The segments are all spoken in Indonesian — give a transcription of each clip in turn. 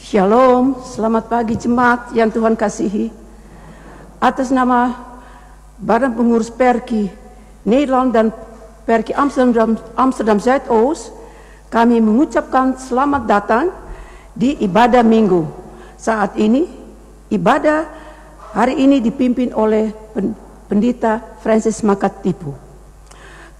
Shalom, selamat pagi jemaat yang Tuhan kasihi. Atas nama Badan Pengurus Perki Nederland dan Perki Amsterdam Zuidoost, kami mengucapkan selamat datang di ibadah minggu. Saat ini, ibadah hari ini dipimpin oleh Pendeta Francis Makatipu.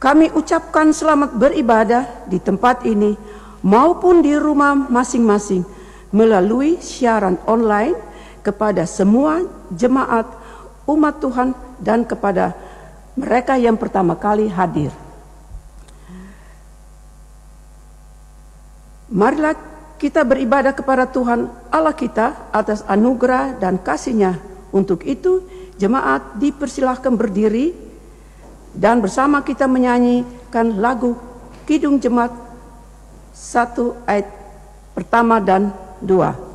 Kami ucapkan selamat beribadah di tempat ini maupun di rumah masing-masing melalui siaran online kepada semua jemaat umat Tuhan dan kepada mereka yang pertama kali hadir. Marilah kita beribadah kepada Tuhan Allah kita atas anugerah dan kasih-Nya. Untuk itu, jemaat dipersilahkan berdiri dan bersama kita menyanyikan lagu Kidung Jemaat 1 ayat pertama dan 2.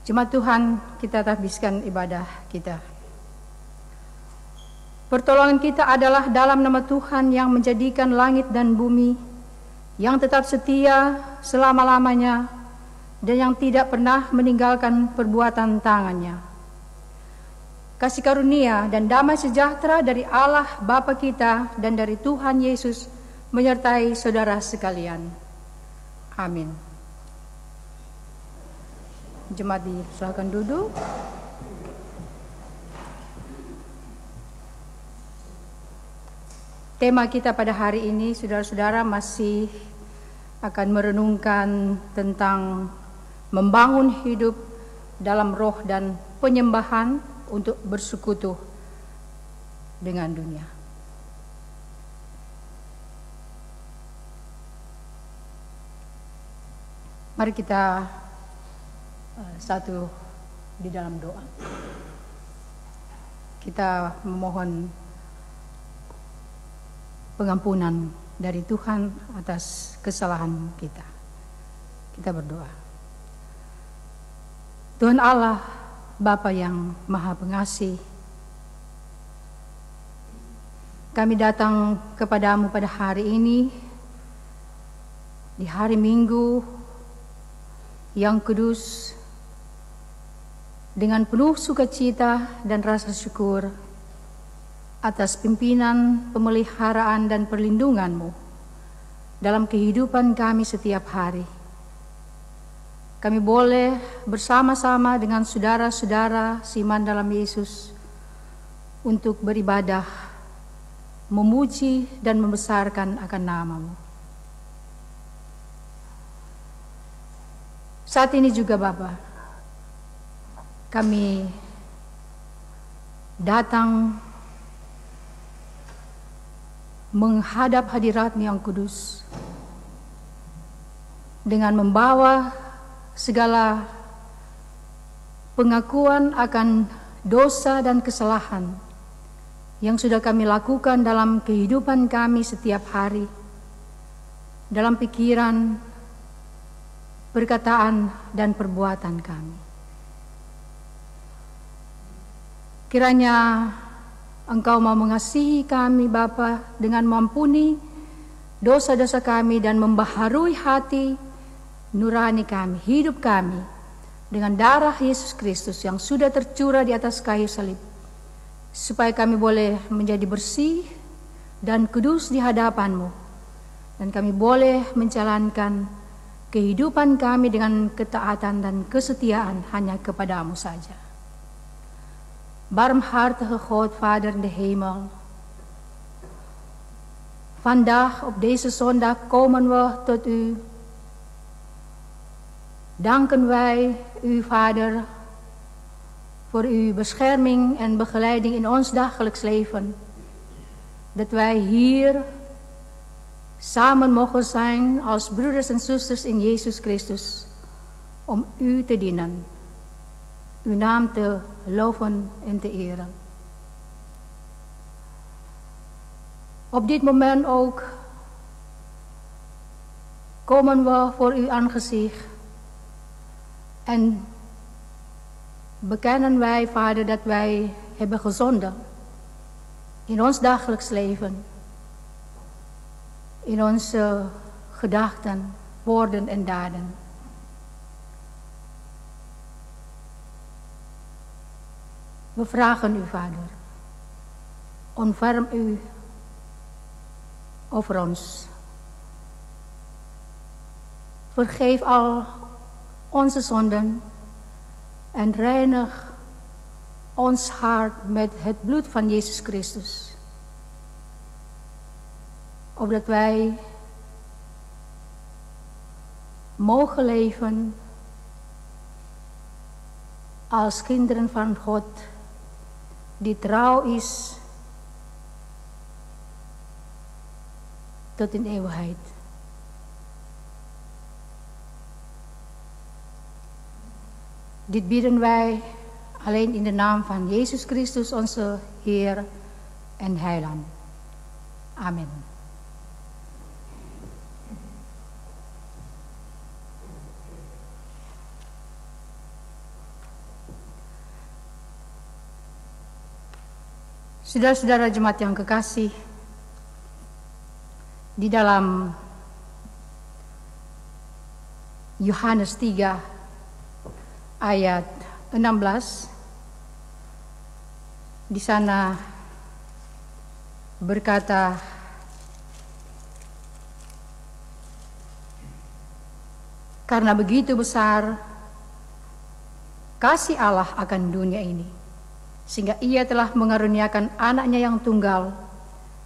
Jemaat Tuhan, kita habiskan ibadah kita. Pertolongan kita adalah dalam nama Tuhan yang menjadikan langit dan bumi, yang tetap setia selama-lamanya, dan yang tidak pernah meninggalkan perbuatan tangannya. Kasih karunia dan damai sejahtera dari Allah Bapa kita dan dari Tuhan Yesus menyertai saudara sekalian. Amin. Jemaat silakan duduk. Tema kita pada hari ini, saudara-saudara, masih akan merenungkan tentang membangun hidup dalam roh dan penyembahan untuk bersekutu dengan dunia. Mari kita satu di dalam doa. Kita memohon pengampunan dari Tuhan atas kesalahan kita. Kita berdoa. Tuhan Allah, Bapa yang Maha Pengasih, kami datang kepadamu pada hari ini, di hari Minggu yang kudus, dengan penuh sukacita dan rasa syukur atas pimpinan, pemeliharaan, dan perlindungan-Mu dalam kehidupan kami setiap hari. Kami boleh bersama-sama dengan saudara-saudara seiman dalam Yesus untuk beribadah, memuji dan membesarkan akan nama-Mu. Saat ini juga Bapa, kami datang menghadap hadirat-Mu yang kudus dengan membawa segala pengakuan akan dosa dan kesalahan yang sudah kami lakukan dalam kehidupan kami setiap hari, dalam pikiran, perkataan, dan perbuatan kami. Kiranya Engkau mau mengasihi kami, Bapa, dengan mengampuni dosa-dosa kami dan membaharui hati nurani kami, hidup kami, dengan darah Yesus Kristus yang sudah tercurah di atas kayu salib, supaya kami boleh menjadi bersih dan kudus di hadapan-Mu, dan kami boleh menjalankan kehidupan kami dengan ketaatan dan kesetiaan hanya kepada-Mu saja. Barmhartige God, Vader in de hemel. Vandaag op deze zondag komen we tot U. Danken wij U, Vader, voor Uw bescherming en begeleiding in ons dagelijks leven. Dat wij hier samen mogen zijn als broeders en zusters in Jezus Christus om U te dienen. Uw naam te loven en te eren. Op dit moment ook komen we voor uw aangezicht en bekennen wij, Vader, dat wij hebben gezondigd in ons dagelijks leven, in onze gedachten, woorden en daden. We vragen U, Vader, ontferm U over ons. Vergeef al onze zonden en reinig ons hart met het bloed van Jezus Christus. Opdat wij mogen leven als kinderen van God, die trouw is tot in eeuwigheid. Dit bidden wij alleen in de naam van Jezus Christus, onze Heer en Heiland. Amen. Saudara-saudara jemaat yang kekasih, di dalam Yohanes 3 ayat 16, di sana berkata, karena begitu besar kasih Allah akan dunia ini, sehingga Ia telah mengaruniakan anaknya yang tunggal,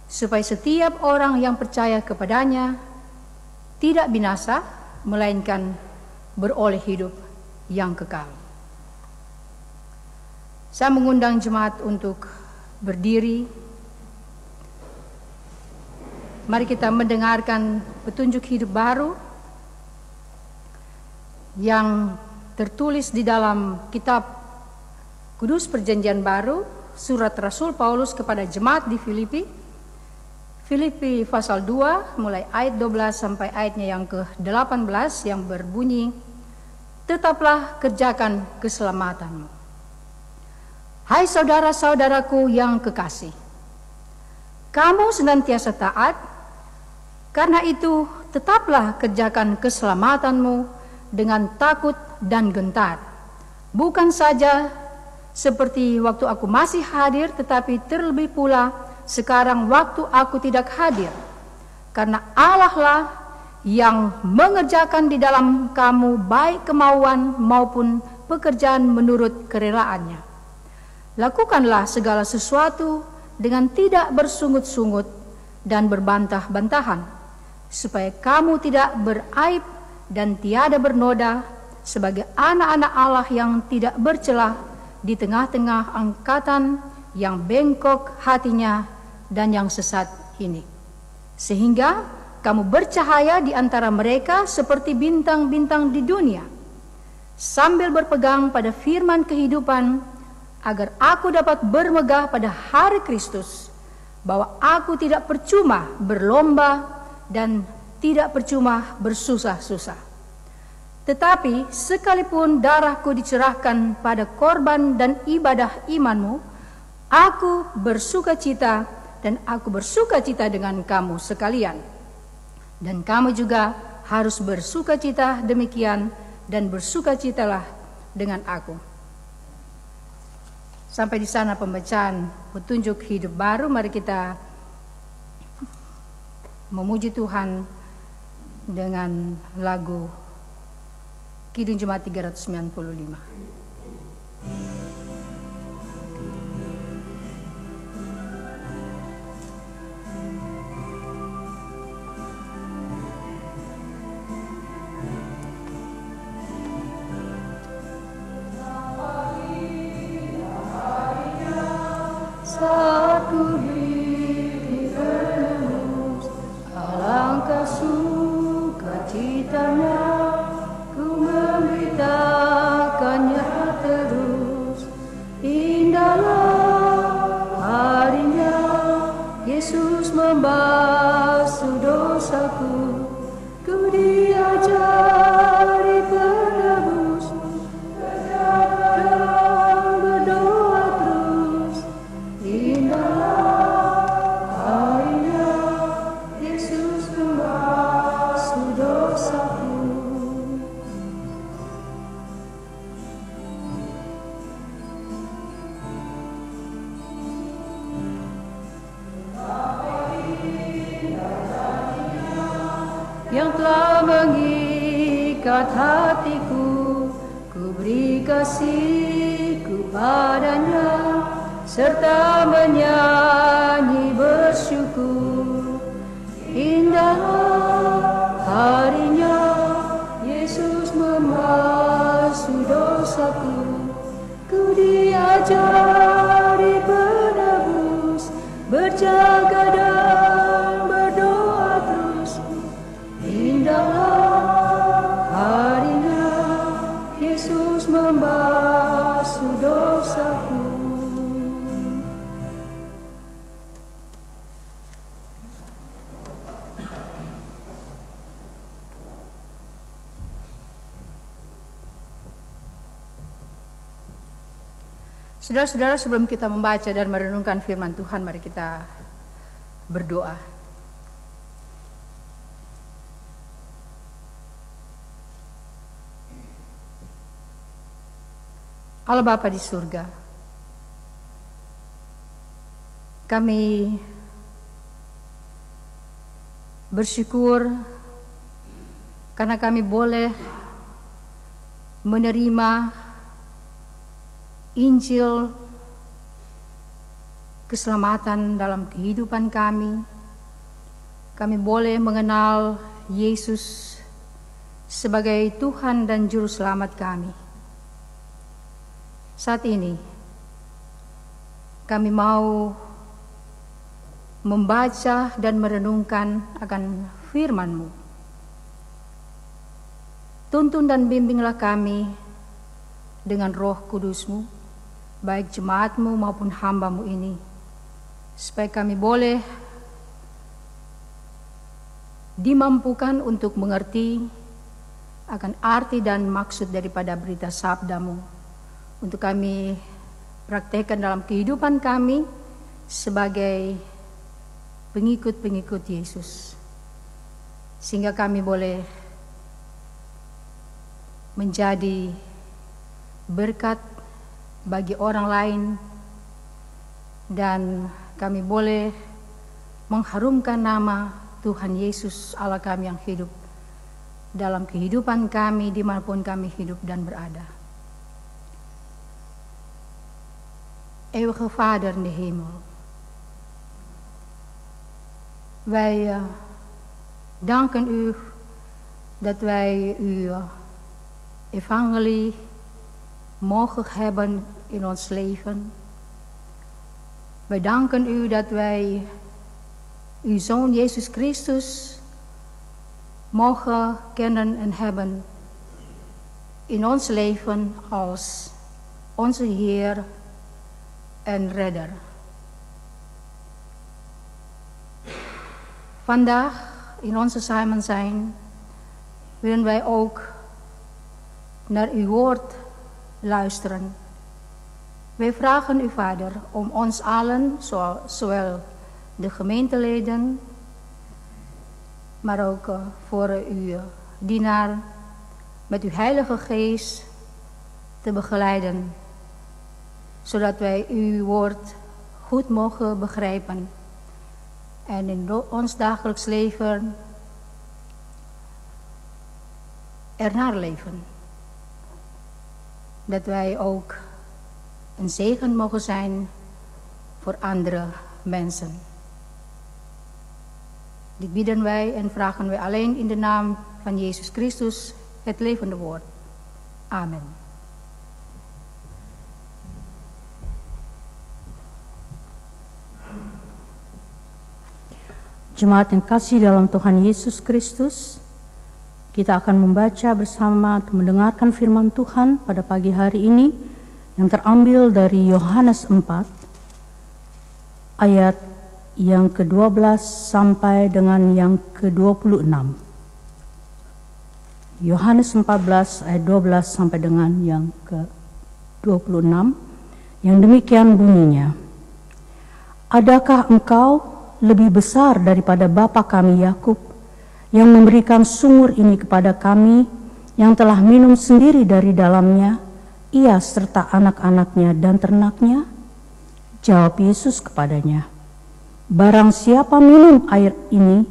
supaya setiap orang yang percaya kepadanya tidak binasa, melainkan beroleh hidup yang kekal. Saya mengundang jemaat untuk berdiri. Mari kita mendengarkan petunjuk hidup baru yang tertulis di dalam kitab Kudus Perjanjian Baru, surat Rasul Paulus kepada jemaat di Filipi. Filipi pasal 2 mulai ayat 12 sampai ayatnya yang ke-18 yang berbunyi, tetaplah kerjakan keselamatanmu. Hai saudara-saudaraku yang kekasih, kamu senantiasa taat, karena itu tetaplah kerjakan keselamatanmu dengan takut dan gentar. Bukan saja seperti waktu aku masih hadir, tetapi terlebih pula sekarang waktu aku tidak hadir. Karena Allah lah yang mengerjakan di dalam kamu baik kemauan maupun pekerjaan menurut kerelaannya. Lakukanlah segala sesuatu dengan tidak bersungut-sungut dan berbantah-bantahan, supaya kamu tidak beraib dan tiada bernoda sebagai anak-anak Allah yang tidak bercelah di tengah-tengah angkatan yang bengkok hatinya dan yang sesat ini. Sehingga kamu bercahaya di antara mereka seperti bintang-bintang di dunia, sambil berpegang pada firman kehidupan, agar aku dapat bermegah pada hari Kristus, bahwa aku tidak percuma berlomba dan tidak percuma bersusah-susah. Tetapi sekalipun darahku dicerahkan pada korban dan ibadah imanmu, aku bersukacita, dan aku bersukacita dengan kamu sekalian. Dan kamu juga harus bersukacita demikian, dan bersukacitalah dengan aku. Sampai di sana pembacaan petunjuk hidup baru. Mari kita memuji Tuhan dengan lagu Kidung Jemaat 395. Saat ku bertemu, alangkah sukacitanya, ku memberitakannya terus. Indahlah harinya, Yesus membasuh dosaku, ku diajari penebus, dan berdoa terus. Indahlah harinya, Yesus membasuh dosaku. Yang telah mengikat hatiku, ku beri kasihku padanya, serta menyanyi bersyukur. Indahlah harinya, Yesus membasuh dosaku, ku diajari penebus, berjaga dan berdoa terus. Indahlah harinya, Yesus membasuh dosaku. Saudara-saudara, sebelum kita membaca dan merenungkan firman Tuhan, mari kita berdoa. Allah Bapa di surga, kami bersyukur karena kami boleh menerima Injil keselamatan dalam kehidupan kami. Kami boleh mengenal Yesus sebagai Tuhan dan Juru Selamat kami. Saat ini kami mau membaca dan merenungkan akan firman-Mu. Tuntun dan bimbinglah kami dengan Roh Kudus-Mu, baik jemaat-Mu maupun hamba-Mu ini, supaya kami boleh dimampukan untuk mengerti akan arti dan maksud daripada berita sabda-Mu, untuk kami praktekkan dalam kehidupan kami sebagai pengikut-pengikut Yesus, sehingga kami boleh menjadi berkat bagi orang lain, dan kami boleh mengharumkan nama Tuhan Yesus Allah kami yang hidup dalam kehidupan kami dimanapun kami hidup dan berada. Eeuwige Vader in de hemel, wij danken u dat wij uw evangelie mogen hebben in ons leven. Wij danken u dat wij uw Zoon Jezus Christus mogen kennen en hebben in ons leven als onze Heer en Redder. Vandaag in onze samen zijn willen wij ook naar uw woord luisteren. Wij vragen u, Vader, om ons allen, zowel de gemeenteleden, maar ook voor uw dienaar, met uw Heilige Geest te begeleiden, zodat wij uw woord goed mogen begrijpen en in ons dagelijks leven ernaar leven. Dat wij ook een zegen mogen zijn voor andere mensen. Dit bidden wij en vragen wij alleen in de naam van Jezus Christus, het levende woord. Amen. Jemaat yang kasih dalam Tuhan Yesus Kristus, kita akan membaca bersama atau mendengarkan firman Tuhan pada pagi hari ini yang terambil dari Yohanes 4 ayat yang ke-12 sampai dengan yang ke-26. Yohanes 14 ayat 12 sampai dengan yang ke-26 yang demikian bunyinya. Adakah engkau lebih besar daripada bapa kami Yakub yang memberikan sumur ini kepada kami, yang telah minum sendiri dari dalamnya, ia serta anak-anaknya dan ternaknya? Jawab Yesus kepadanya, barang siapa minum air ini,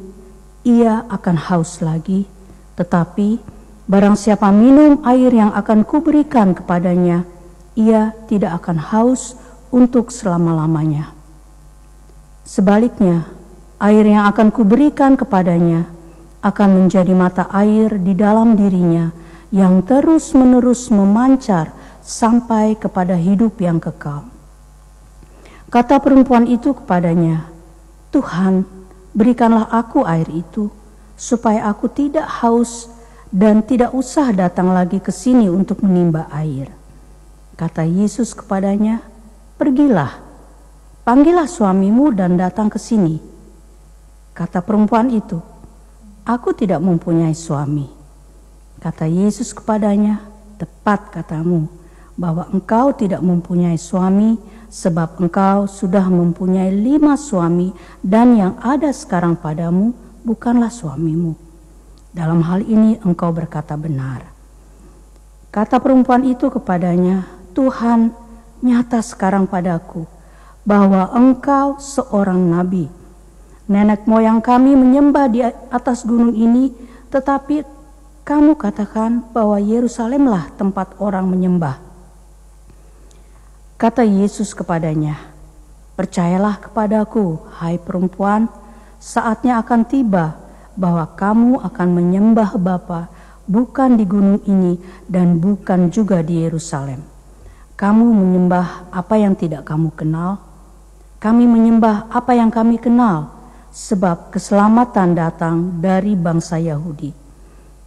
ia akan haus lagi. Tetapi barang siapa minum air yang akan kuberikan kepadanya, ia tidak akan haus untuk selama-lamanya. Sebaliknya, air yang akan kuberikan kepadanya akan menjadi mata air di dalam dirinya yang terus-menerus memancar sampai kepada hidup yang kekal. Kata perempuan itu kepadanya, Tuhan, berikanlah aku air itu, supaya aku tidak haus dan tidak usah datang lagi ke sini untuk menimba air. Kata Yesus kepadanya, pergilah, panggillah suamimu dan datang ke sini. Kata perempuan itu, aku tidak mempunyai suami. Kata Yesus kepadanya, tepat katamu, bahwa engkau tidak mempunyai suami, sebab engkau sudah mempunyai 5 suami, dan yang ada sekarang padamu bukanlah suamimu. Dalam hal ini engkau berkata benar. Kata perempuan itu kepadanya, Tuhan, nyata sekarang padaku bahwa engkau seorang nabi. Nenek moyang kami menyembah di atas gunung ini, tetapi kamu katakan bahwa Yerusalemlah tempat orang menyembah. Kata Yesus kepadanya, percayalah kepadaku, hai perempuan, saatnya akan tiba bahwa kamu akan menyembah Bapa bukan di gunung ini dan bukan juga di Yerusalem. Kamu menyembah apa yang tidak kamu kenal, kami menyembah apa yang kami kenal, sebab keselamatan datang dari bangsa Yahudi.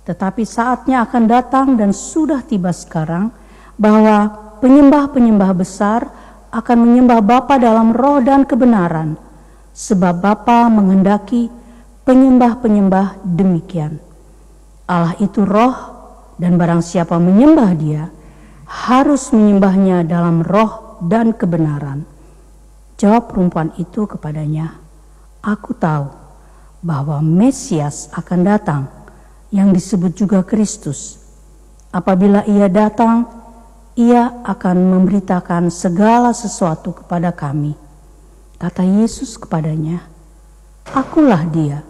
Tetapi saatnya akan datang dan sudah tiba sekarang bahwa penyembah-penyembah besar akan menyembah Bapa dalam roh dan kebenaran, sebab Bapa menghendaki penyembah-penyembah demikian. Allah itu roh, dan barang siapa menyembah Dia harus menyembahnya dalam roh dan kebenaran. Jawab perempuan itu kepadanya, aku tahu bahwa Mesias akan datang, yang disebut juga Kristus. Apabila Ia datang, Ia akan memberitakan segala sesuatu kepada kami. Kata Yesus kepadanya, akulah Dia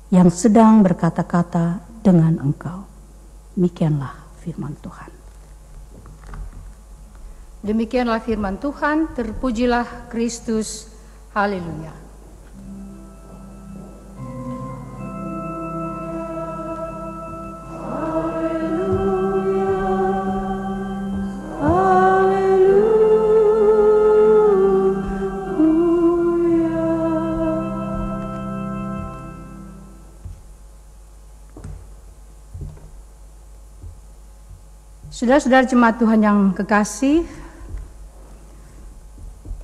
yang sedang berkata-kata dengan engkau. Demikianlah firman Tuhan. Demikianlah firman Tuhan, terpujilah Kristus. Haleluya. Haleluya. Saudara-saudara jemaat Tuhan yang kekasih,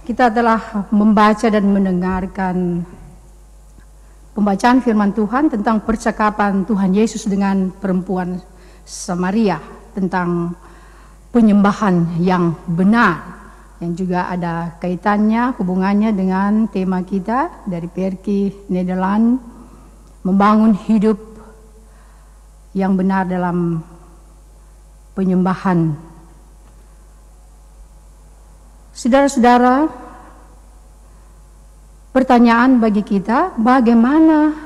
kita telah membaca dan mendengarkan pembacaan firman Tuhan tentang percakapan Tuhan Yesus dengan perempuan Samaria, tentang penyembahan yang benar, yang juga ada kaitannya, hubungannya dengan tema kita dari Perki Nederland, membangun hidup yang benar dalam penyembahan. Saudara-saudara, pertanyaan bagi kita, bagaimana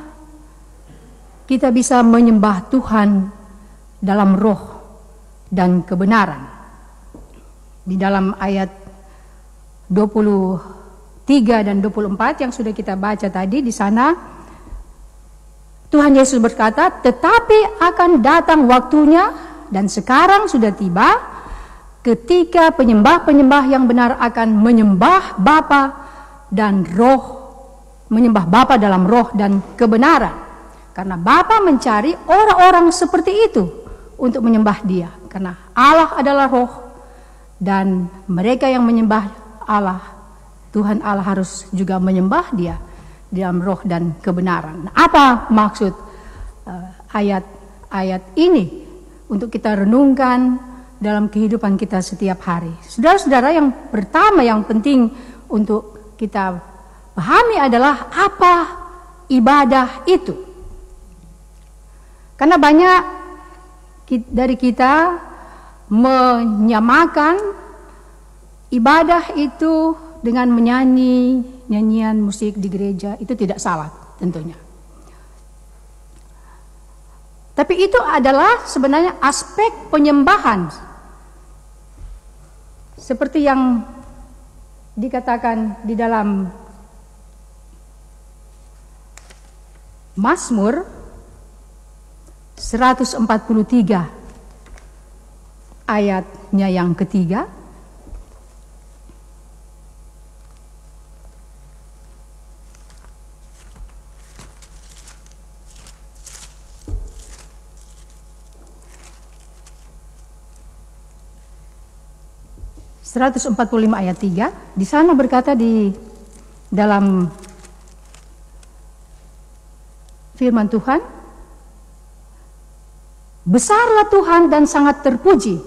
kita bisa menyembah Tuhan dalam roh dan kebenaran? Di dalam ayat 23 dan 24 yang sudah kita baca tadi, di sana Tuhan Yesus berkata, tetapi akan datang waktunya dan sekarang sudah tiba ketika penyembah-penyembah yang benar akan menyembah Bapa dan roh, menyembah Bapa dalam roh dan kebenaran. Karena Bapa mencari orang-orang seperti itu untuk menyembah Dia. Karena Allah adalah roh dan mereka yang menyembah Allah, Tuhan Allah harus juga menyembah Dia dalam roh dan kebenaran. Apa maksud ayat-ayat ini untuk kita renungkan dalam kehidupan kita setiap hari? Saudara-saudara, yang pertama yang penting untuk kita pahami adalah apa ibadah itu. Karena banyak dari kita menyamakan ibadah itu dengan menyanyi nyanyian musik di gereja. Itu tidak salah tentunya. Tapi itu adalah sebenarnya aspek penyembahan. Seperti yang dikatakan di dalam Mazmur 143 ayatnya yang ketiga. ayat 3, di sana berkata di dalam firman Tuhan, besarlah Tuhan dan sangat terpuji,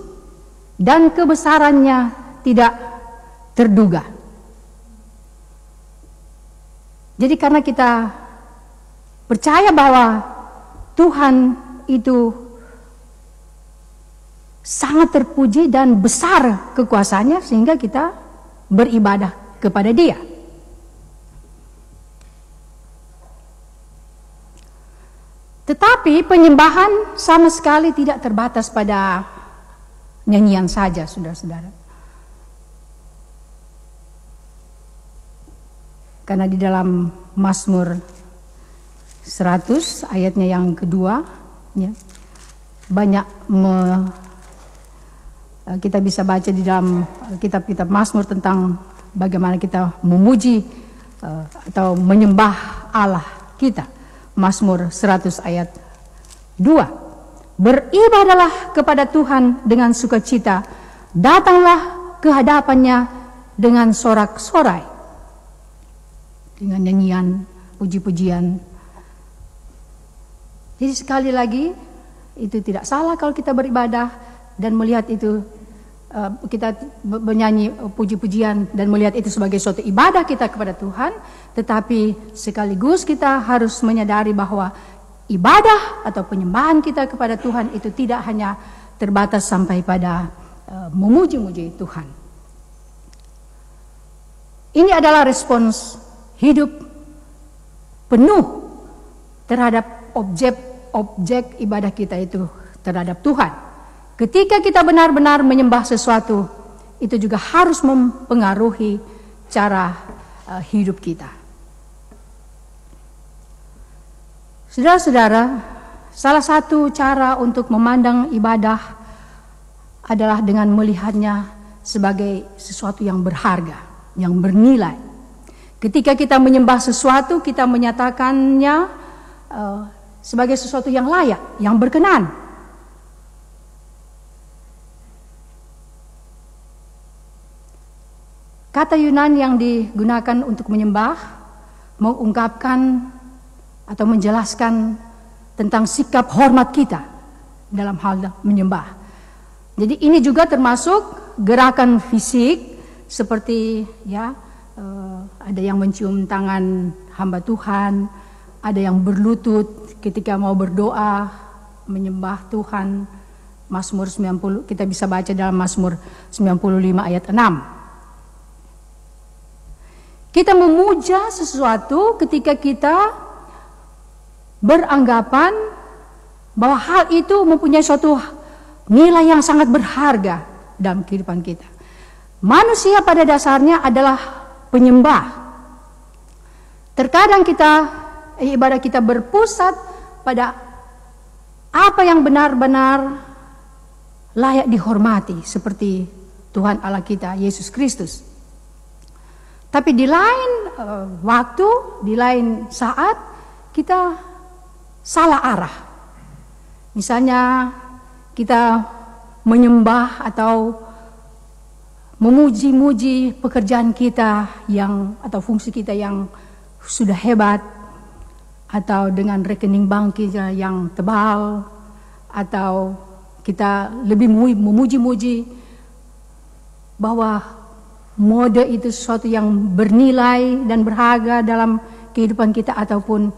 dan kebesarannya tidak terduga. Jadi karena kita percaya bahwa Tuhan itu sangat terpuji dan besar kekuasaannya, sehingga kita beribadah kepada Dia. Tetapi penyembahan sama sekali tidak terbatas pada nyanyian saja, saudara-saudara. Karena di dalam Mazmur 100 ayatnya yang kedua, ya, banyak kita bisa baca di dalam kitab-kitab Mazmur tentang bagaimana kita memuji atau menyembah Allah kita. Mazmur 100 ayat 2. Beribadahlah kepada Tuhan dengan sukacita, datanglah ke hadapannya dengan sorak-sorai, dengan nyanyian, puji-pujian. Jadi sekali lagi, itu tidak salah kalau kita beribadah dan melihat itu, kita menyanyi puji-pujian dan melihat itu sebagai suatu ibadah kita kepada Tuhan. Tetapi sekaligus kita harus menyadari bahwa ibadah atau penyembahan kita kepada Tuhan itu tidak hanya terbatas sampai pada memuji-muji Tuhan. Ini adalah respons hidup penuh terhadap objek ibadah kita itu terhadap Tuhan. Ketika kita benar-benar menyembah sesuatu, itu juga harus mempengaruhi cara hidup kita. Saudara-saudara, salah satu cara untuk memandang ibadah adalah dengan melihatnya sebagai sesuatu yang berharga, yang bernilai. Ketika kita menyembah sesuatu, kita menyatakannya sebagai sesuatu yang layak, yang berkenan. Kata Yunani yang digunakan untuk menyembah mengungkapkan atau menjelaskan tentang sikap hormat kita dalam hal menyembah. Jadi ini juga termasuk gerakan fisik seperti ada yang mencium tangan hamba Tuhan, ada yang berlutut ketika mau berdoa menyembah Tuhan. Mazmur 90 kita bisa baca dalam Mazmur 95 ayat 6. Kita memuja sesuatu ketika kita beranggapan bahwa hal itu mempunyai suatu nilai yang sangat berharga dalam kehidupan kita. Manusia pada dasarnya adalah penyembah. Terkadang ibadah kita berpusat pada apa yang benar-benar layak dihormati seperti Tuhan Allah kita, Yesus Kristus. Tapi di lain waktu, di lain saat kita salah arah. Misalnya kita menyembah atau memuji-muji pekerjaan kita atau fungsi kita yang sudah hebat, atau dengan rekening bank kita yang tebal, atau kita lebih memuji-muji bahwa mode itu sesuatu yang bernilai dan berharga dalam kehidupan kita, ataupun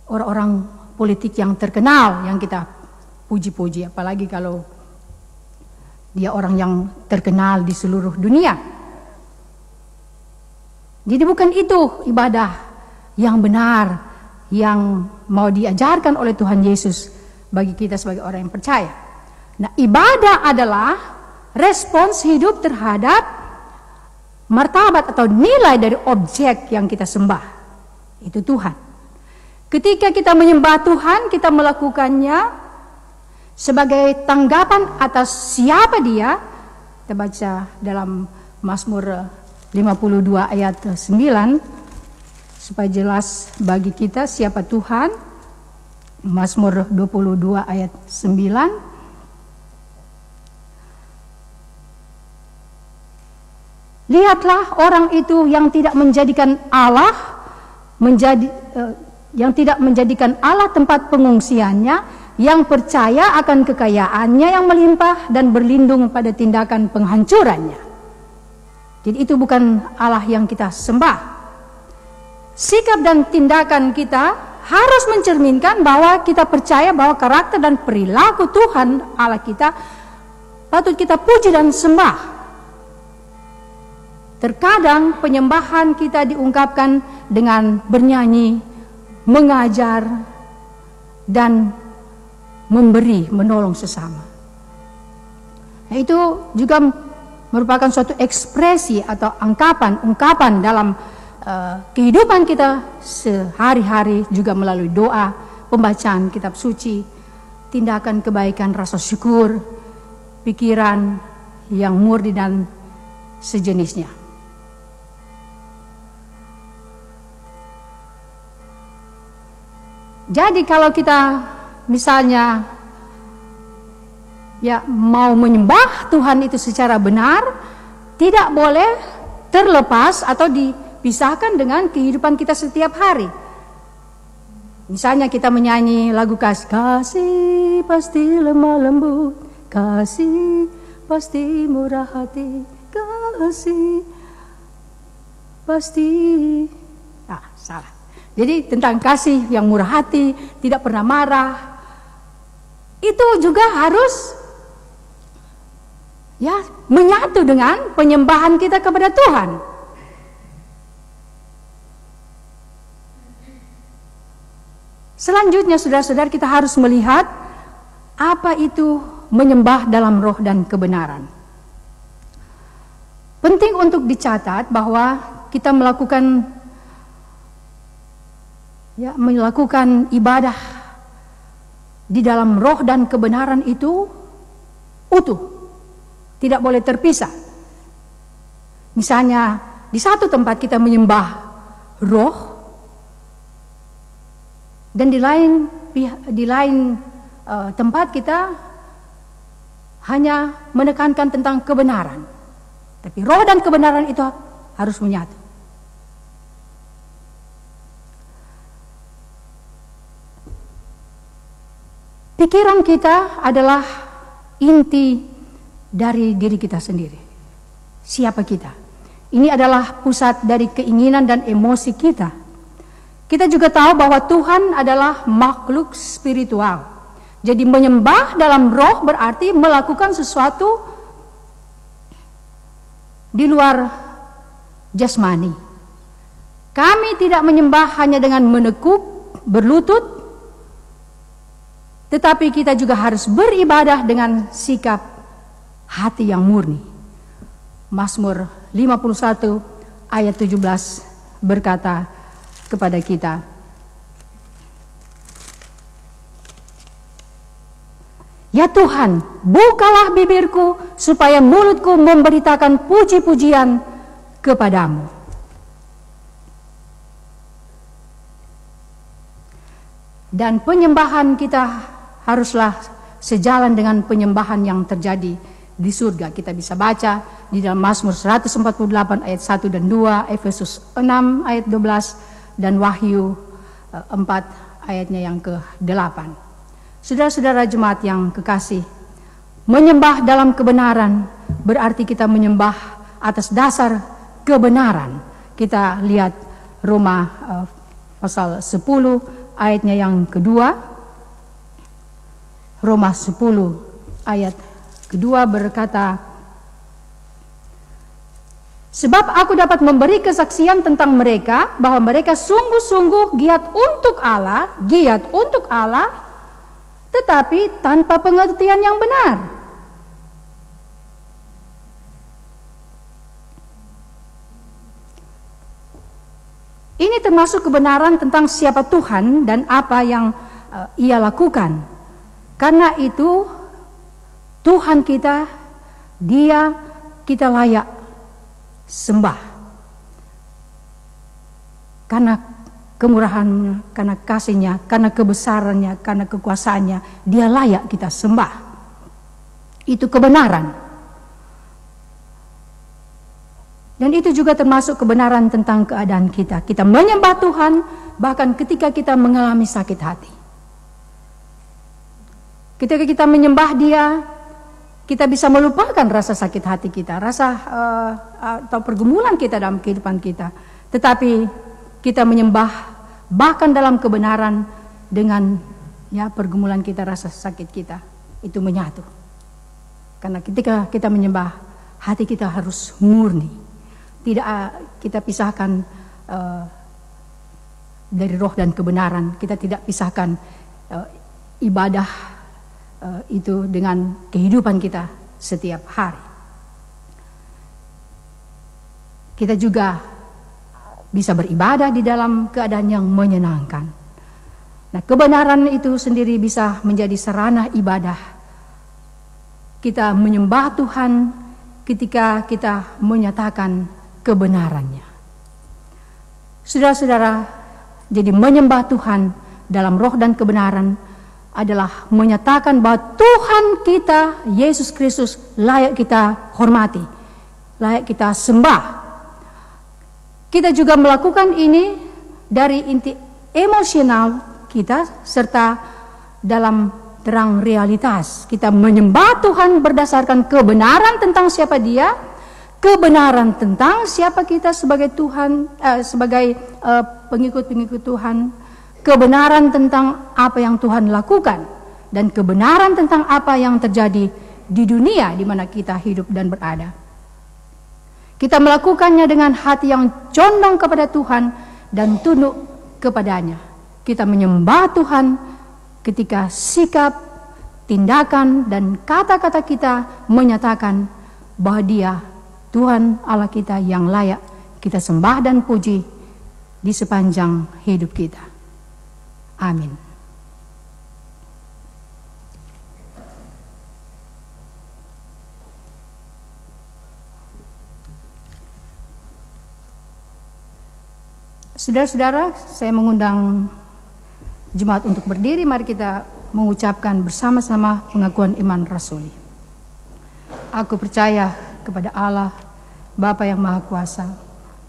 orang-orang politik yang terkenal yang kita puji-puji, apalagi kalau dia orang yang terkenal di seluruh dunia. Jadi bukan itu ibadah yang benar yang mau diajarkan oleh Tuhan Yesus bagi kita sebagai orang yang percaya. Nah, ibadah adalah respons hidup terhadap martabat atau nilai dari objek yang kita sembah. Itu Tuhan. Ketika kita menyembah Tuhan, kita melakukannya sebagai tanggapan atas siapa Dia. Kita baca dalam Mazmur 52 ayat 9 supaya jelas bagi kita siapa Tuhan. Mazmur 22 ayat 9. Lihatlah orang itu yang tidak menjadikan Allah tempat pengungsiannya, yang percaya akan kekayaannya yang melimpah dan berlindung pada tindakan penghancurannya. Jadi itu bukan Allah yang kita sembah. Sikap dan tindakan kita harus mencerminkan bahwa kita percaya bahwa karakter dan perilaku Tuhan Allah kita patut kita puji dan sembah. Terkadang penyembahan kita diungkapkan dengan bernyanyi, mengajar, dan memberi, menolong sesama. Nah, itu juga merupakan suatu ekspresi atau ungkapan dalam kehidupan kita sehari-hari, juga melalui doa, pembacaan kitab suci, tindakan kebaikan, rasa syukur, pikiran yang murni dan sejenisnya. Jadi kalau kita misalnya mau menyembah Tuhan itu secara benar, tidak boleh terlepas atau dipisahkan dengan kehidupan kita setiap hari. Misalnya kita menyanyi lagu kasih pasti lemah lembut, kasih pasti murah hati, kasih pasti salah. Jadi tentang kasih yang murah hati, tidak pernah marah, itu juga harus menyatu dengan penyembahan kita kepada Tuhan. Selanjutnya saudara-saudara, kita harus melihat apa itu menyembah dalam roh dan kebenaran. Penting untuk dicatat bahwa kita melakukan ibadah di dalam roh dan kebenaran itu utuh, tidak boleh terpisah. Misalnya di satu tempat kita menyembah roh, dan di lain tempat kita hanya menekankan tentang kebenaran. Tapi roh dan kebenaran itu harus menyatu. Pikiran kita adalah inti dari diri kita sendiri. Siapa kita? Ini adalah pusat dari keinginan dan emosi kita. Kita juga tahu bahwa Tuhan adalah makhluk spiritual. Jadi menyembah dalam roh berarti melakukan sesuatu di luar jasmani. Kami tidak menyembah hanya dengan menekuk, berlutut, tetapi kita juga harus beribadah dengan sikap hati yang murni. Mazmur 51 ayat 17 berkata kepada kita, "Ya Tuhan, bukalah bibirku supaya mulutku memberitakan puji-pujian kepadamu." Dan penyembahan kita haruslah sejalan dengan penyembahan yang terjadi di surga. Kita bisa baca di dalam Mazmur 148 ayat 1 dan 2, Efesus 6 ayat 12, dan Wahyu 4 ayatnya yang ke-8. Saudara-saudara jemaat yang kekasih, menyembah dalam kebenaran berarti kita menyembah atas dasar kebenaran. Kita lihat Roma pasal 10 ayatnya yang kedua. Roma 10 ayat kedua berkata, "Sebab aku dapat memberi kesaksian tentang mereka bahwa mereka sungguh-sungguh giat untuk Allah, tetapi tanpa pengertian yang benar." Ini termasuk kebenaran tentang siapa Tuhan dan apa yang Ia lakukan. Karena itu Tuhan kita, Dia kita layak sembah. Karena kemurahannya, karena kasihnya, karena kebesarannya, karena kekuasaannya, Dia layak kita sembah. Itu kebenaran. Dan itu juga termasuk kebenaran tentang keadaan kita. Kita menyembah Tuhan bahkan ketika kita mengalami sakit hati. Ketika kita menyembah Dia, kita bisa melupakan rasa sakit hati kita, rasa atau pergumulan kita dalam kehidupan kita. Tetapi kita menyembah bahkan dalam kebenaran dengan pergumulan kita, rasa sakit kita itu menyatu. Karena ketika kita menyembah, hati kita harus murni. Tidak kita pisahkan dari roh dan kebenaran. Kita tidak pisahkan ibadah itu dengan kehidupan kita setiap hari. Kita juga bisa beribadah di dalam keadaan yang menyenangkan. Nah, kebenaran itu sendiri bisa menjadi sarana ibadah. Kita menyembah Tuhan ketika kita menyatakan kebenarannya. Saudara-saudara, jadi menyembah Tuhan dalam roh dan kebenaran adalah menyatakan bahwa Tuhan kita, Yesus Kristus, layak kita hormati, layak kita sembah. Kita juga melakukan ini dari inti emosional kita serta dalam terang realitas. Kita menyembah Tuhan berdasarkan kebenaran tentang siapa Dia, kebenaran tentang siapa kita sebagai Tuhan, sebagai pengikut-pengikut Tuhan, kebenaran tentang apa yang Tuhan lakukan, dan kebenaran tentang apa yang terjadi di dunia di mana kita hidup dan berada. Kita melakukannya dengan hati yang condong kepada Tuhan dan tunduk kepadanya. Kita menyembah Tuhan ketika sikap, tindakan, dan kata-kata kita menyatakan bahwa Dia, Tuhan Allah kita yang layak kita sembah dan puji di sepanjang hidup kita. Amin. Saudara-saudara, saya mengundang jemaat untuk berdiri. Mari kita mengucapkan bersama-sama pengakuan iman rasuli. Aku percaya kepada Allah Bapa yang Maha Kuasa,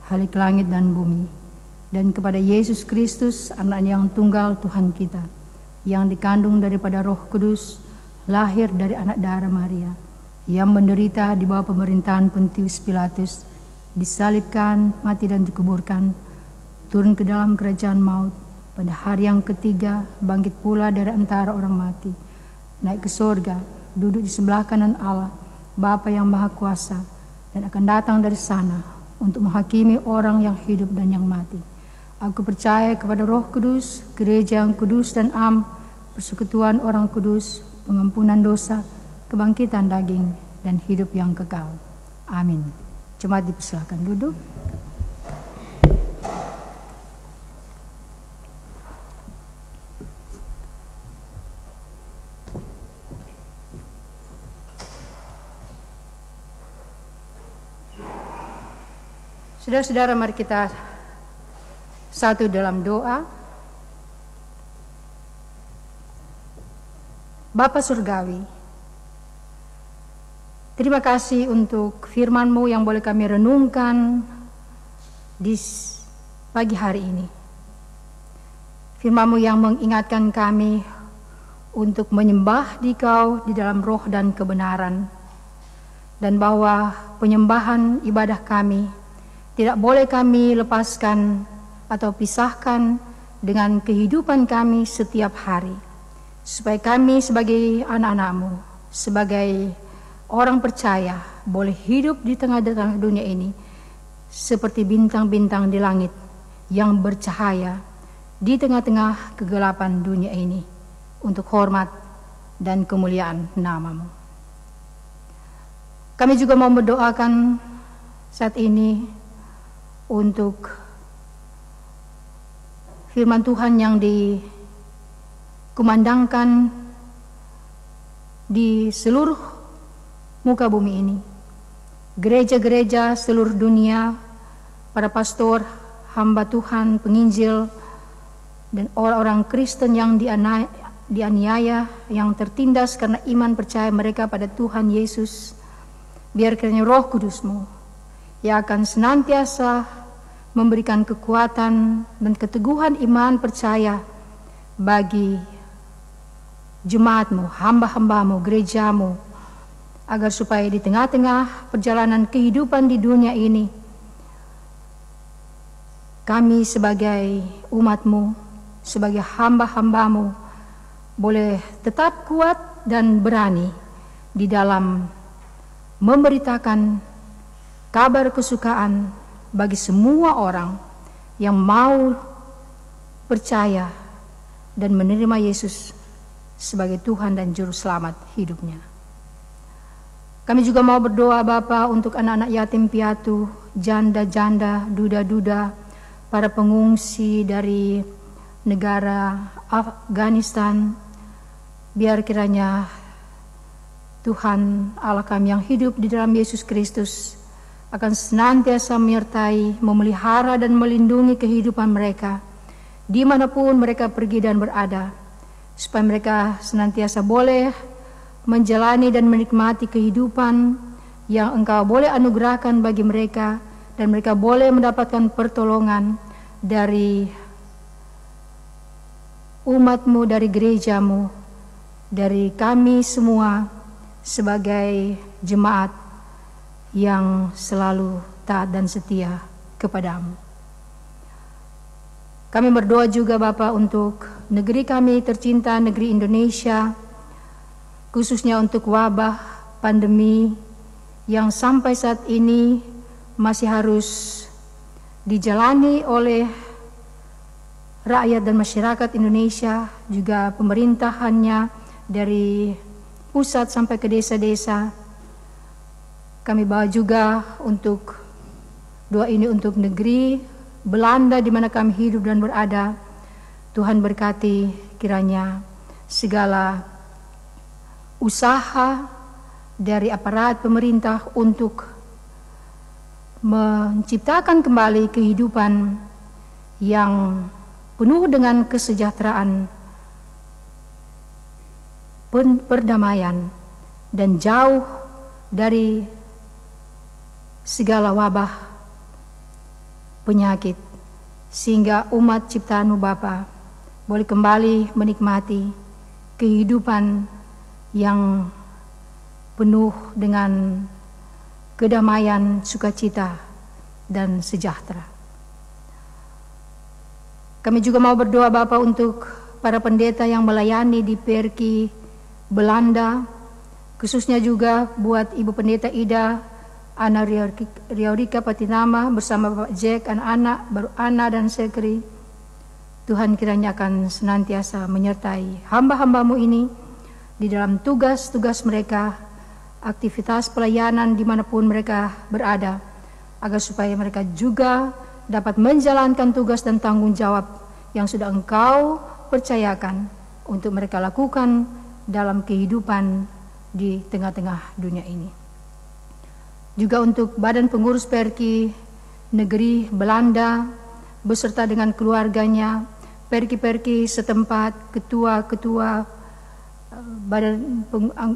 Khalik langit dan bumi, dan kepada Yesus Kristus, anak yang tunggal Tuhan kita, yang dikandung daripada Roh Kudus, lahir dari anak darah Maria, yang menderita di bawah pemerintahan Pontius Pilatus, disalibkan, mati dan dikuburkan, turun ke dalam kerajaan maut, pada hari yang ketiga bangkit pula dari antara orang mati, naik ke sorga, duduk di sebelah kanan Allah, Bapa yang Maha Kuasa, dan akan datang dari sana untuk menghakimi orang yang hidup dan yang mati. Aku percaya kepada Roh Kudus, gereja yang kudus dan am, persekutuan orang kudus, pengampunan dosa, kebangkitan daging, dan hidup yang kekal. Amin. Jemaat dipersilakan duduk. Saudara-saudara, mari kita satu dalam doa. Bapa Surgawi, terima kasih untuk firman-Mu yang boleh kami renungkan di pagi hari ini. Firman-Mu yang mengingatkan kami untuk menyembah Dikau di dalam roh dan kebenaran, dan bahwa penyembahan ibadah kami tidak boleh kami lepaskan atau pisahkan dengan kehidupan kami setiap hari, supaya kami sebagai anak-anak-Mu, sebagai orang percaya, boleh hidup di tengah-tengah dunia ini seperti bintang-bintang di langit yang bercahaya di tengah-tengah kegelapan dunia ini, untuk hormat dan kemuliaan nama-Mu. Kami juga mau mendoakan saat ini untuk firman Tuhan yang dikumandangkan di seluruh muka bumi ini. Gereja-gereja seluruh dunia, para pastor, hamba Tuhan, penginjil, dan orang-orang Kristen yang dianiaya, yang tertindas karena iman percaya mereka pada Tuhan Yesus. Biar kiranya Roh Kudus-Mu yang akan senantiasa memberikan kekuatan dan keteguhan iman percaya bagi jemaat-Mu, hamba-hamba-Mu, gereja-Mu, agar supaya di tengah-tengah perjalanan kehidupan di dunia ini, kami sebagai umat-Mu, sebagai hamba-hamba-Mu, boleh tetap kuat dan berani di dalam memberitakan kabar kesukaan bagi semua orang yang mau percaya dan menerima Yesus sebagai Tuhan dan Juru Selamat hidupnya. Kami juga mau berdoa Bapa untuk anak-anak yatim piatu, janda-janda, duda-duda, para pengungsi dari negara Afghanistan. Biar kiranya Tuhan Allah kami yang hidup di dalam Yesus Kristus akan senantiasa menyertai, memelihara dan melindungi kehidupan mereka dimanapun mereka pergi dan berada, supaya mereka senantiasa boleh menjalani dan menikmati kehidupan yang Engkau boleh anugerahkan bagi mereka, dan mereka boleh mendapatkan pertolongan dari umat-Mu, dari gereja-Mu, dari kami semua sebagai jemaat yang selalu taat dan setia kepada-Mu. Kami berdoa juga Bapa untuk negeri kami tercinta, negeri Indonesia, khususnya untuk wabah pandemi yang sampai saat ini masih harus dijalani oleh rakyat dan masyarakat Indonesia, juga pemerintahannya dari pusat sampai ke desa-desa. Kami bawa juga untuk doa ini untuk negeri Belanda di mana kami hidup dan berada. Tuhan berkati kiranya segala usaha dari aparat pemerintah untuk menciptakan kembali kehidupan yang penuh dengan kesejahteraan, perdamaian, dan jauh dari segala wabah, penyakit, sehingga umat ciptaan-Mu Bapa boleh kembali menikmati kehidupan yang penuh dengan kedamaian, sukacita, dan sejahtera. Kami juga mau berdoa Bapa untuk para pendeta yang melayani di Perki Belanda, khususnya juga buat Ibu Pendeta Ida Ana Riaurika Patinama bersama Bapak Jack, anak-anak, baru Ana dan Sekri. Tuhan kiranya akan senantiasa menyertai hamba-hamba-Mu ini di dalam tugas-tugas mereka, aktivitas pelayanan dimanapun mereka berada, agar supaya mereka juga dapat menjalankan tugas dan tanggung jawab yang sudah Engkau percayakan untuk mereka lakukan dalam kehidupan di tengah-tengah dunia ini. Juga untuk Badan Pengurus Perki Negeri Belanda beserta dengan keluarganya, perki-perki setempat, ketua-ketua,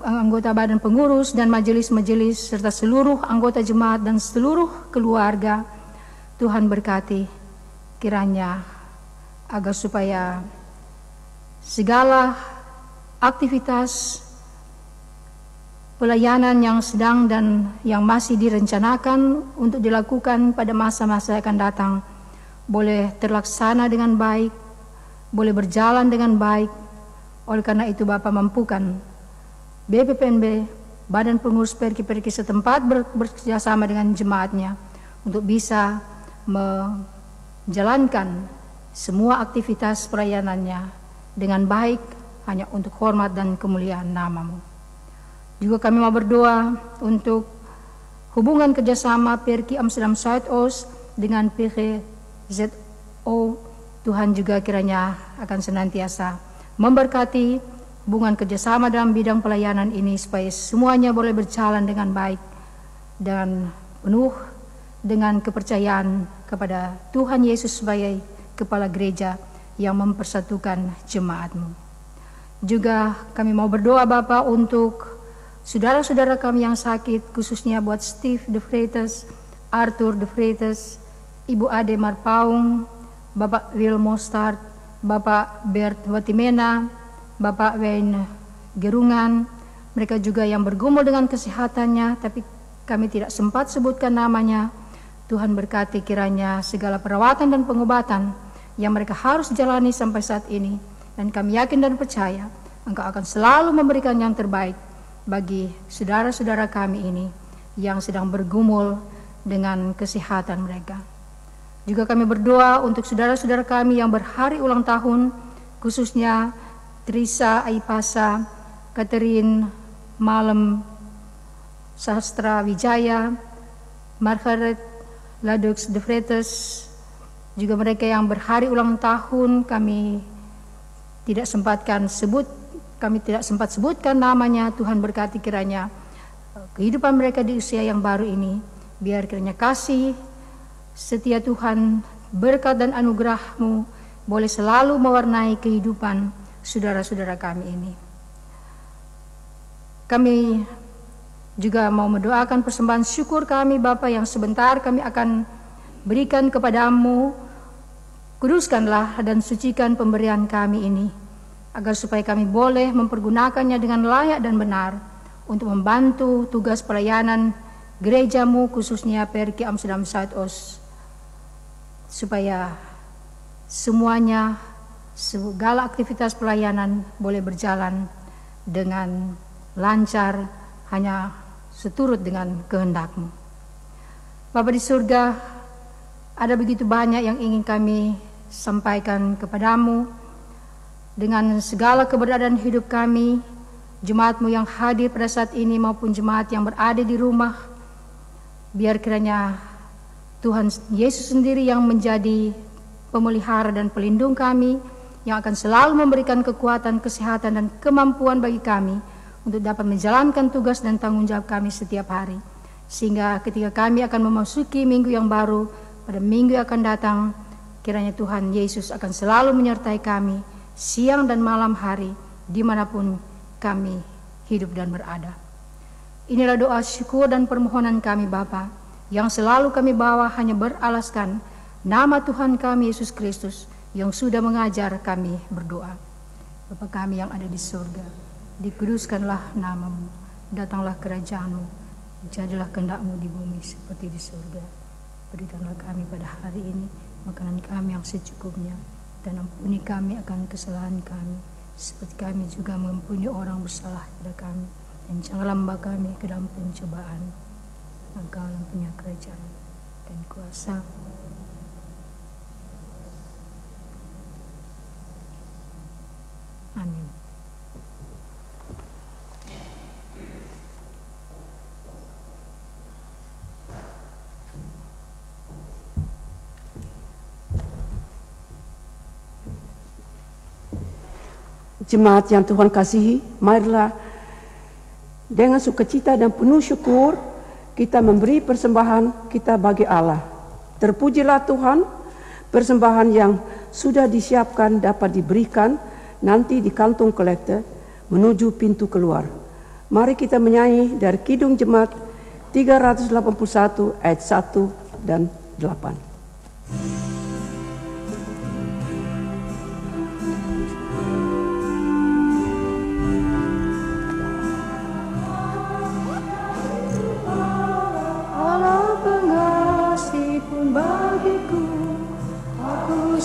anggota badan pengurus dan majelis-majelis serta seluruh anggota jemaat dan seluruh keluarga. Tuhan berkati kiranya agar supaya segala aktivitas pelayanan yang sedang dan yang masih direncanakan untuk dilakukan pada masa-masa yang akan datang boleh terlaksana dengan baik, boleh berjalan dengan baik. Oleh karena itu Bapak mampukan BPPNB, Badan Pengurus Perki-Perki setempat bekerjasama dengan jemaatnya untuk bisa menjalankan semua aktivitas pelayanannya dengan baik hanya untuk hormat dan kemuliaan nama-Mu. Juga kami mau berdoa untuk hubungan kerjasama Perki Amsterdam Zuidoost dengan PGZO. Tuhan juga kiranya akan senantiasa memberkati hubungan kerjasama dalam bidang pelayanan ini supaya semuanya boleh berjalan dengan baik dan penuh dengan kepercayaan kepada Tuhan Yesus sebagai Kepala Gereja yang mempersatukan jemaat-Mu. Juga kami mau berdoa Bapa untuk saudara-saudara kami yang sakit, khususnya buat Steve De Freitas, Arthur De Freitas, Ibu Ade Marpaung, Bapak Will Mostard, Bapak Bert Watimena, Bapak Wayne Gerungan. Mereka juga yang bergumul dengan kesehatannya, tapi kami tidak sempat sebutkan namanya. Tuhan berkati kiranya segala perawatan dan pengobatan yang mereka harus jalani sampai saat ini. Dan kami yakin dan percaya Engkau akan selalu memberikan yang terbaik bagi saudara-saudara kami ini yang sedang bergumul dengan kesehatan mereka. Juga kami berdoa untuk saudara-saudara kami yang berhari ulang tahun, khususnya Trisa Aipasa, Catherine Malem Sastra Wijaya, Margaret Ladux De Freitas, juga mereka yang berhari ulang tahun kami tidak sempat sebutkan namanya. Tuhan berkati kiranya kehidupan mereka di usia yang baru ini, biar kiranya kasih setia Tuhan, berkat dan anugerah-Mu boleh selalu mewarnai kehidupan saudara-saudara kami ini. Kami juga mau mendoakan persembahan syukur kami Bapa yang sebentar kami akan berikan kepadamu. Kuduskanlah dan sucikan pemberian kami ini, agar supaya kami boleh mempergunakannya dengan layak dan benar untuk membantu tugas pelayanan gereja-Mu, khususnya Perki Amsterdam Zuidoost, supaya semuanya, segala aktivitas pelayanan boleh berjalan dengan lancar, hanya seturut dengan kehendak-Mu. Bapa di surga, ada begitu banyak yang ingin kami sampaikan kepadamu dengan segala keberadaan hidup kami, jemaat-Mu yang hadir pada saat ini maupun jemaat yang berada di rumah. Biar kiranya Tuhan Yesus sendiri yang menjadi pemelihara dan pelindung kami, yang akan selalu memberikan kekuatan, kesehatan, dan kemampuan bagi kami untuk dapat menjalankan tugas dan tanggung jawab kami setiap hari. Sehingga ketika kami akan memasuki minggu yang baru, pada minggu yang akan datang, kiranya Tuhan Yesus akan selalu menyertai kami siang dan malam hari, dimanapun kami hidup dan berada. Inilah doa syukur dan permohonan kami Bapa, yang selalu kami bawa hanya beralaskan nama Tuhan kami Yesus Kristus yang sudah mengajar kami berdoa. Bapa kami yang ada di surga, dikuduskanlah namamu, datanglah kerajaanmu, jadilah kehendak-Mu di bumi seperti di surga. Berikanlah kami pada hari ini makanan kami yang secukupnya, dan ampuni kami akan kesalahan kami, seperti kami juga mengampuni orang bersalah kepada kami. Dan janganlah membawa kami ke dalam pencobaan, Engkau yang punya kerajaan dan kuasa. Amin. Jemaat yang Tuhan kasihi, marilah dengan sukacita dan penuh syukur kita memberi persembahan kita bagi Allah. Terpujilah Tuhan, persembahan yang sudah disiapkan dapat diberikan nanti di kantung kolektor menuju pintu keluar. Mari kita menyanyi dari Kidung Jemaat 381 ayat 1 dan 8.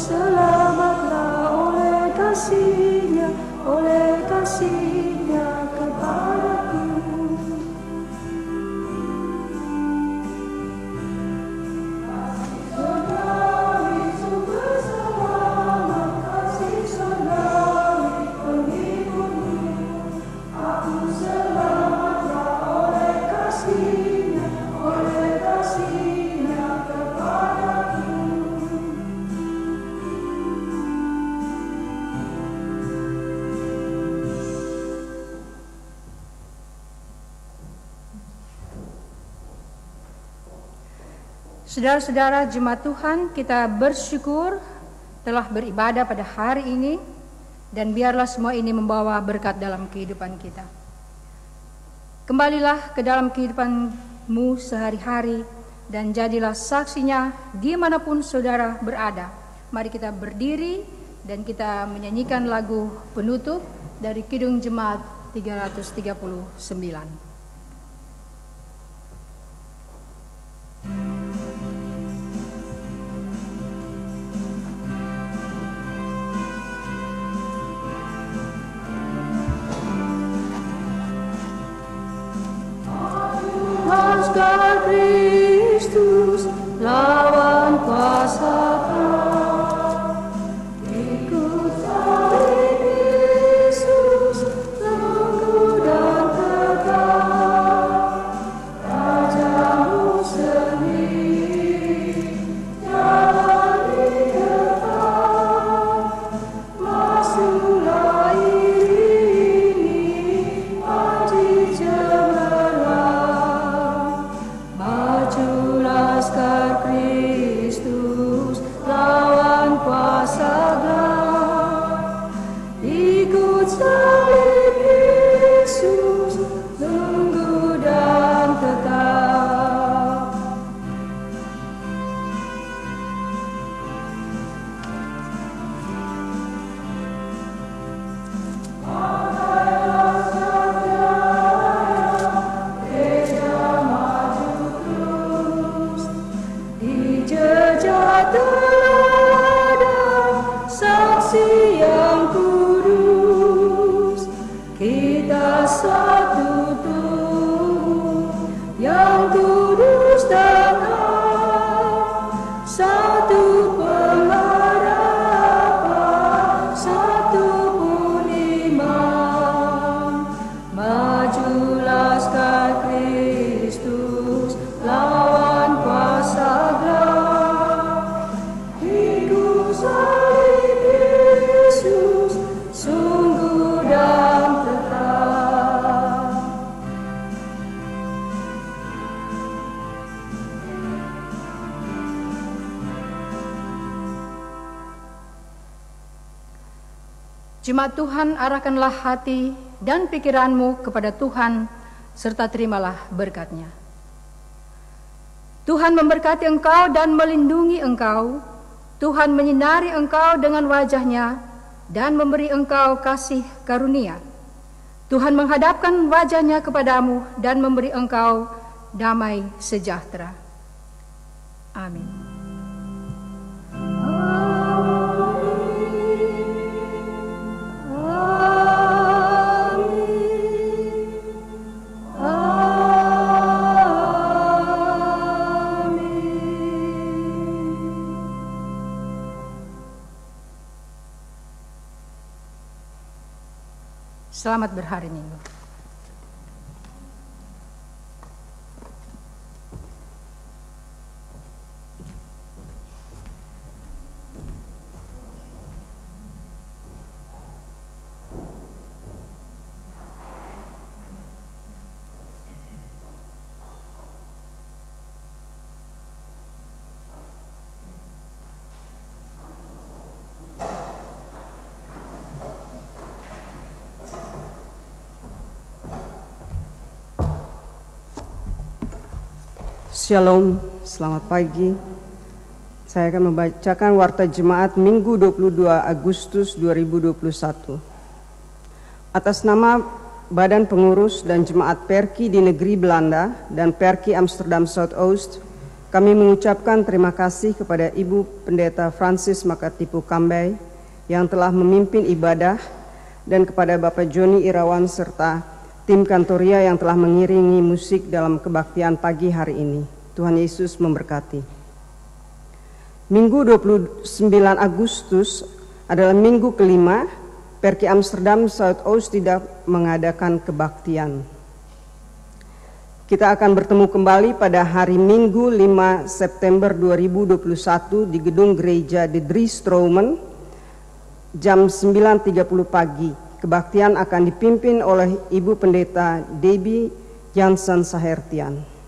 Selamatlah oleh kasih-Nya kepadaku. Surgawi sumber selamat, kasih surgawi penghiburku. Aku selamatlah oleh kasih-Nya kepadaku. Saudara-saudara jemaat Tuhan, kita bersyukur telah beribadah pada hari ini, dan biarlah semua ini membawa berkat dalam kehidupan kita. Kembalilah ke dalam kehidupanmu sehari-hari dan jadilah saksinya dimanapun saudara berada. Mari kita berdiri dan kita menyanyikan lagu penutup dari Kidung Jemaat 339. Laskar Kristus lawan kuasa Allah, ikut salib Yesus teguh dan tegak, Rajamu sendiri jalani ketat, masuklah iringi panji cemerlang. Maju laskar Kristus lawan kuasa gelap, ikut salib Yesus tunggu dan tetap. Pakai laskar jaya, maju terus di jejak teladan saksi yang kudus. Kita satu tubuh yang kudus dan hak, satu pengharapan, satu pun iman. Maju laskar Kristus lawan kuasa gelap, ikut salib Yesus sungguh dan tetap. Jemaat Tuhan, arahkanlah hati dan pikiranmu kepada Tuhan, serta terimalah berkat-Nya. Tuhan memberkati engkau dan melindungi engkau. Tuhan menyinari engkau dengan wajah-Nya dan memberi engkau kasih karunia. Tuhan menghadapkan wajah-Nya kepadamu dan memberi engkau damai sejahtera. Amin. Selamat berhari Minggu. Shalom, selamat pagi. Saya akan membacakan Warta Jemaat Minggu 22 Agustus 2021. Atas nama Badan Pengurus dan Jemaat Perki di Negeri Belanda dan Perki Amsterdam Zuidoost, kami mengucapkan terima kasih kepada Ibu Pendeta Francis Makatipu Kambay yang telah memimpin ibadah dan kepada Bapak Joni Irawan serta tim Kantoria yang telah mengiringi musik dalam kebaktian pagi hari ini. Tuhan Yesus memberkati. Minggu 29 Agustus adalah minggu kelima Perki Amsterdam Zuidoost tidak mengadakan kebaktian. Kita akan bertemu kembali pada hari Minggu 5 September 2021 di gedung gereja De Drie Stromen jam 9.30 pagi. Kebaktian akan dipimpin oleh Ibu Pendeta Debbie Jansen Sahertian.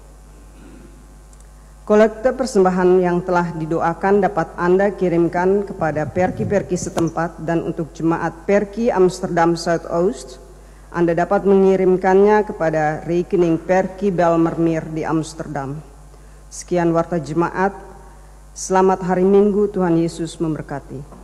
Kolekte persembahan yang telah didoakan dapat Anda kirimkan kepada perki-perki setempat, dan untuk jemaat Perki Amsterdam Zuidoost, Anda dapat mengirimkannya kepada rekening Perki Belmermeer di Amsterdam. Sekian Warta Jemaat. Selamat hari Minggu, Tuhan Yesus memberkati.